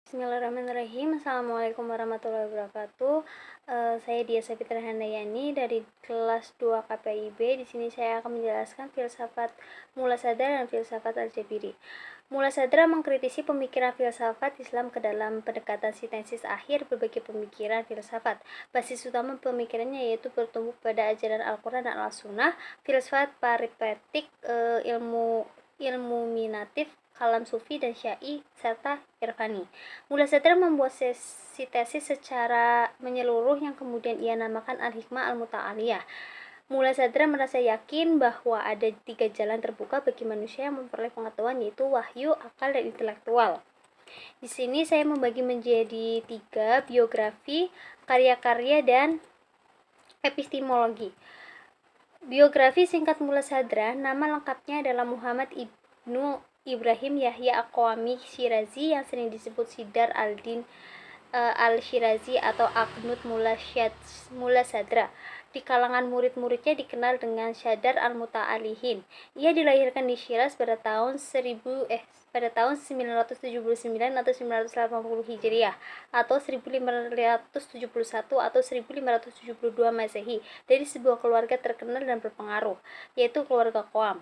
Bismillahirrahmanirrahim. Assalamualaikum warahmatullahi wabarakatuh. Saya Dia Sapitra Handayani dari kelas 2 KPIB. Di sini saya akan menjelaskan filsafat Mula Sadra dan filsafat Al-Jabiri. Mula Sadra mengkritisi pemikiran filsafat Islam ke dalam pendekatan sintesis akhir berbagai pemikiran filsafat. Basis utama pemikirannya yaitu bertumbuh pada ajaran Al-Quran dan Al-Sunnah, filsafat peripatetik, ilmu minatif, kalam sufi dan syai, serta irfani. Mula Sadra membuat sintesis secara menyeluruh yang kemudian ia namakan Al-Hikmah Al-Muta'aliyah. Mula Sadra merasa yakin bahwa ada 3 jalan terbuka bagi manusia yang memperoleh pengetahuan, yaitu wahyu, akal, dan intelektual. Di sini saya membagi menjadi 3: biografi, karya-karya, dan epistemologi. Biografi singkat Mula Sadra, nama lengkapnya adalah Muhammad ibnu Ibrahim Yahya Aqwami Syirazi, yang sering disebut Sidar al-Din al-Syirazi atau Aqnud Mula Sadra. Di kalangan murid-muridnya dikenal dengan Syadar al-Muta'alihin. Ia dilahirkan di Syiraz pada tahun 979 atau 980 Hijriah atau 1571 atau 1572 Masehi dari sebuah keluarga terkenal dan berpengaruh, yaitu keluarga Qawam.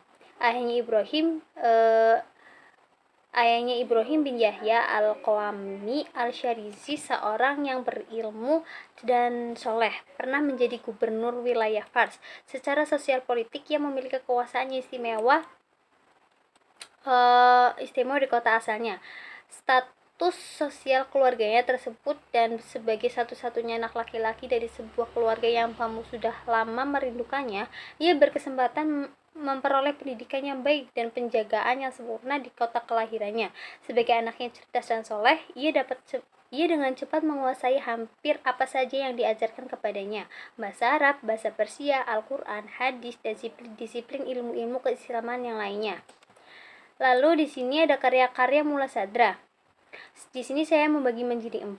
Ayahnya Ibrahim bin Yahya al-Qawami al-Syarizi, seorang yang berilmu dan soleh, pernah menjadi gubernur wilayah Fars. Secara sosial politik, ia memiliki kekuasaan istimewa di kota asalnya. Status sosial keluarganya tersebut, dan sebagai satu-satunya anak laki-laki dari sebuah keluarga yang sudah lama merindukannya, ia berkesempatan memperoleh pendidikan yang baik dan penjagaan yang sempurna di kota kelahirannya. Sebagai anak yang cerdas dan soleh, ia dengan cepat menguasai hampir apa saja yang diajarkan kepadanya: bahasa Arab, bahasa Persia, Al-Quran, hadis, dan disiplin ilmu-ilmu keislaman yang lainnya. Lalu di sini ada karya-karya Mula Sadra. Di sini saya membagi menjadi 4.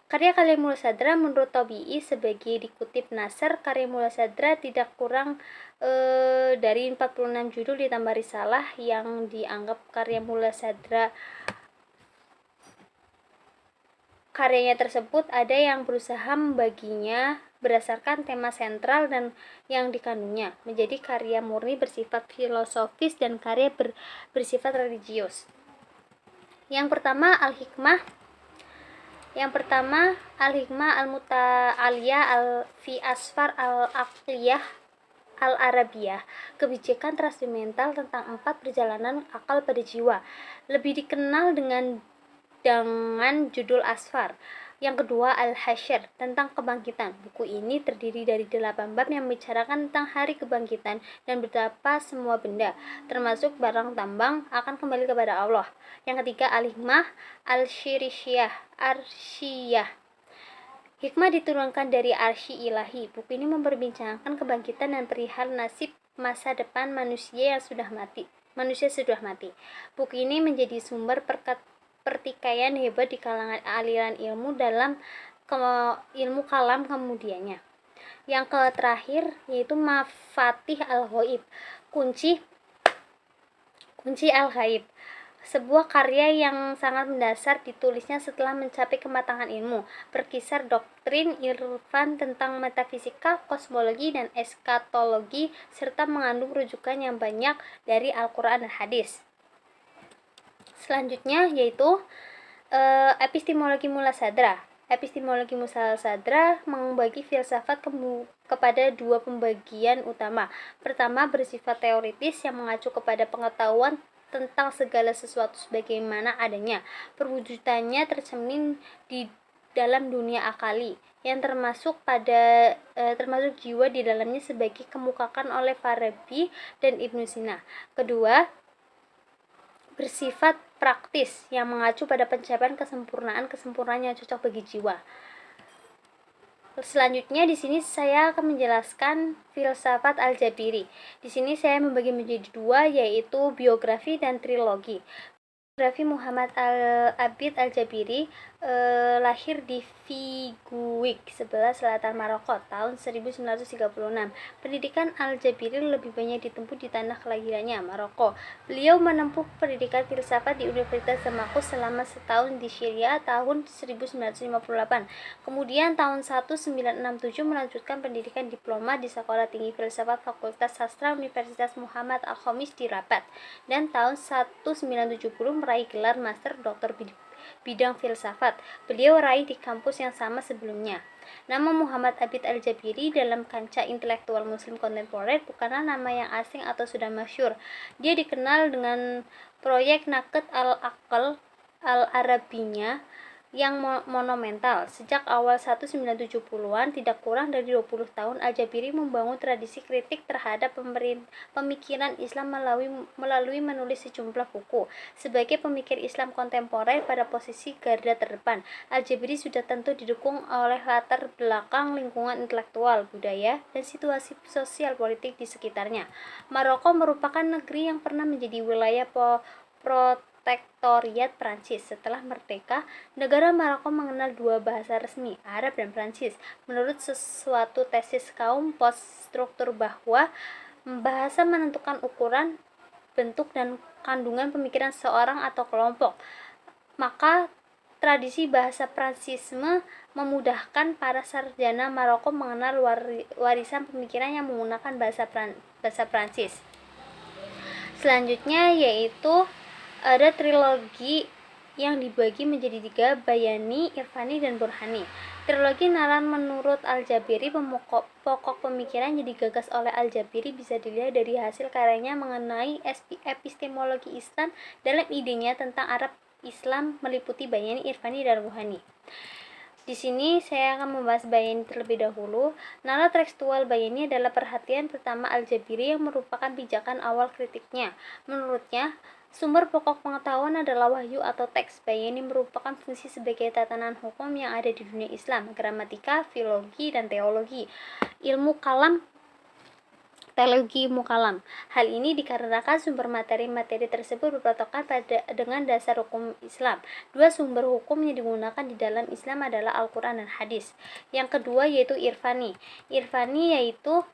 Karya-karya Mula Sadra menurut Tabi'i sebagai dikutip Nasr, karya Mula Sadra tidak kurang dari 46 judul ditambah risalah yang dianggap karya Mula Sadra. Karyanya tersebut ada yang berusaha membaginya berdasarkan tema sentral dan yang dikandungnya menjadi karya murni bersifat filosofis dan karya bersifat religius. Yang pertama Al-Hikmah Al-Muta'aliyah fi Asfar Al-Aqliyah Al-Arabiyah, kebijakan transcendental tentang 4 perjalanan akal pada jiwa, lebih dikenal dengan judul Asfar. Yang kedua, Al-Hasyr, tentang kebangkitan. Buku ini terdiri dari 8 bab yang membicarakan tentang hari kebangkitan dan betapa semua benda, termasuk barang tambang, akan kembali kepada Allah. Yang ketiga, Al-Hikmah Al-Syiriyah, Arsyiyah. Hikmah diturunkan dari arsy ilahi. Buku ini memperbincangkan kebangkitan dan perihal nasib masa depan manusia sudah mati. Buku ini menjadi sumber pertikaian hebat di kalangan aliran ilmu dalam ilmu kalam kemudiannya. Yang terakhir yaitu Mafatih Al-Ghaib, kunci Al-Ghaib, sebuah karya yang sangat mendasar, ditulisnya setelah mencapai kematangan ilmu, berkisar doktrin irfan tentang metafisika, kosmologi, dan eskatologi, serta mengandung rujukan yang banyak dari Al-Quran dan hadis. Selanjutnya yaitu epistemologi Mula Sadra. Epistemologi Mula Sadra membagi filsafat kepada 2 pembagian utama. Pertama, bersifat teoritis yang mengacu kepada pengetahuan tentang segala sesuatu sebagaimana adanya. Perwujudannya tercermin di dalam dunia akali yang termasuk jiwa di dalamnya sebagai kemukakan oleh Farabi dan Ibnu Sina. Kedua, bersifat praktis yang mengacu pada pencapaian kesempurnaan yang cocok bagi jiwa. Selanjutnya di sini saya akan menjelaskan filsafat Al-Jabiri. Di sini saya membagi menjadi 2, yaitu biografi dan trilogi. Raffi Muhammad Abid Al-Jabiri lahir di Figuig, sebelah selatan Maroko, tahun 1936. Pendidikan Al-Jabiri lebih banyak ditempuh di tanah kelahirannya, Maroko. Beliau menempuh pendidikan filsafat di Universitas Damaskus selama setahun di Syria tahun 1958. Kemudian tahun 1967 melanjutkan pendidikan diploma di Sekolah Tinggi Filsafat Fakultas Sastra Universitas Muhammad Al-Khamis di Rabat, dan tahun 1970 meraih gelar Master Doktor bidang filsafat. Beliau raih di kampus yang sama sebelumnya. Nama Muhammad Abid Al-Jabiri dalam kancah intelektual muslim kontemporer bukanlah nama yang asing atau sudah masyhur. Dia dikenal dengan proyek Naqd al-Aql al-Arabinya yang monumental. Sejak awal 1970-an, tidak kurang dari 20 tahun, Al-Jabiri membangun tradisi kritik terhadap pemikiran Islam melalui menulis sejumlah buku. Sebagai pemikir Islam kontemporer pada posisi garda terdepan, Al-Jabiri sudah tentu didukung oleh latar belakang lingkungan intelektual, budaya, dan situasi sosial politik di sekitarnya. Maroko merupakan negeri yang pernah menjadi wilayah protektoriat Prancis. Setelah merdeka, negara Maroko mengenal dua bahasa resmi, Arab dan Prancis. Menurut sesuatu tesis kaum poststruktur bahwa bahasa menentukan ukuran, bentuk, dan kandungan pemikiran seorang atau kelompok, maka tradisi bahasa Pransisme memudahkan para sarjana Maroko mengenal warisan pemikiran yang menggunakan bahasa Prancis. Selanjutnya yaitu ada trilogi yang dibagi menjadi 3, Bayani, Irfani, dan Burhani. Trilogi nalar menurut Al-Jabiri, pokok pemikiran yang digagas oleh Al-Jabiri bisa dilihat dari hasil karyanya mengenai epistemologi Islam. Dalam idenya tentang Arab Islam meliputi Bayani, Irfani, dan Burhani. Di sini saya akan membahas Bayani terlebih dahulu. Nalar tekstual Bayani adalah perhatian pertama Al-Jabiri yang merupakan pijakan awal kritiknya. Menurutnya, sumber pokok pengetahuan adalah wahyu atau teks. Bayani merupakan fungsi sebagai tatanan hukum yang ada di dunia Islam, gramatika, filologi, dan teologi. Ilmu kalam mukalam. Hal ini dikarenakan sumber materi-materi tersebut berpatokan dengan dasar hukum Islam. Dua sumber hukum yang digunakan di dalam Islam adalah Al-Quran dan Hadis. Yang kedua yaitu Irfani. Irfani yaitu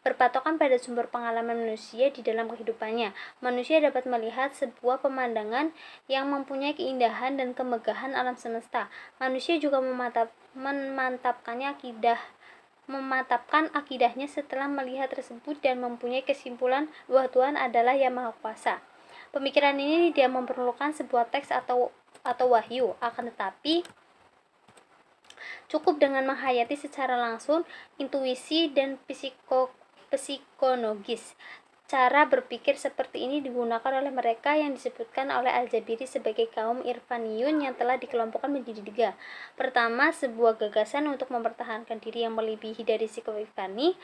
berpatokan pada sumber pengalaman manusia di dalam kehidupannya. Manusia dapat melihat sebuah pemandangan yang mempunyai keindahan dan kemegahan alam semesta. Manusia juga memantapkan akidahnya setelah melihat tersebut dan mempunyai kesimpulan bahwa Tuhan adalah yang Maha Kuasa. Pemikiran ini tidak memerlukan sebuah teks atau wahyu, akan tetapi cukup dengan menghayati secara langsung intuisi dan psikologis. Cara berpikir seperti ini digunakan oleh mereka yang disebutkan oleh Al-Jabiri sebagai kaum Irfaniyun yang telah dikelompokkan menjadi 3. Pertama, sebuah gagasan untuk mempertahankan diri yang melebihi dari sikap Irfani.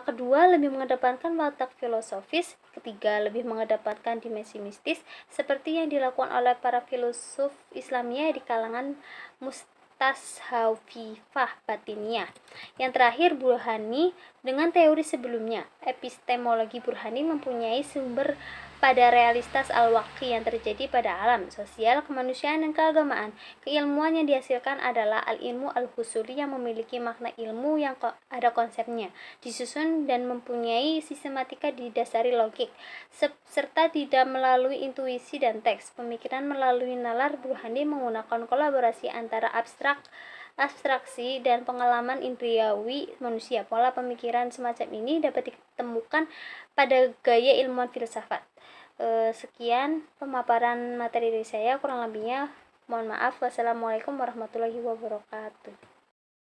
Kedua, lebih mengedepankan watak filosofis. Ketiga, lebih mengedepankan dimensi mistis seperti yang dilakukan oleh para filosof Islamiyah di kalangan tasawufah batiniyah. Yang terakhir, Burhani dengan teori sebelumnya. Epistemologi Burhani mempunyai sumber pada realitas al-waqi yang terjadi pada alam, sosial, kemanusiaan, dan keagamaan. Keilmuan yang dihasilkan adalah al-ilmu al-husuli yang memiliki makna ilmu yang ada konsepnya, disusun dan mempunyai sistematika didasari logik, serta tidak melalui intuisi dan teks. Pemikiran melalui nalar Burhani menggunakan kolaborasi antara abstraksi dan pengalaman indriawi manusia. Pola pemikiran semacam ini dapat ditemukan pada gaya ilmuwan filsafat. Sekian pemaparan materi dari saya, kurang lebihnya mohon maaf. Wassalamualaikum warahmatullahi wabarakatuh.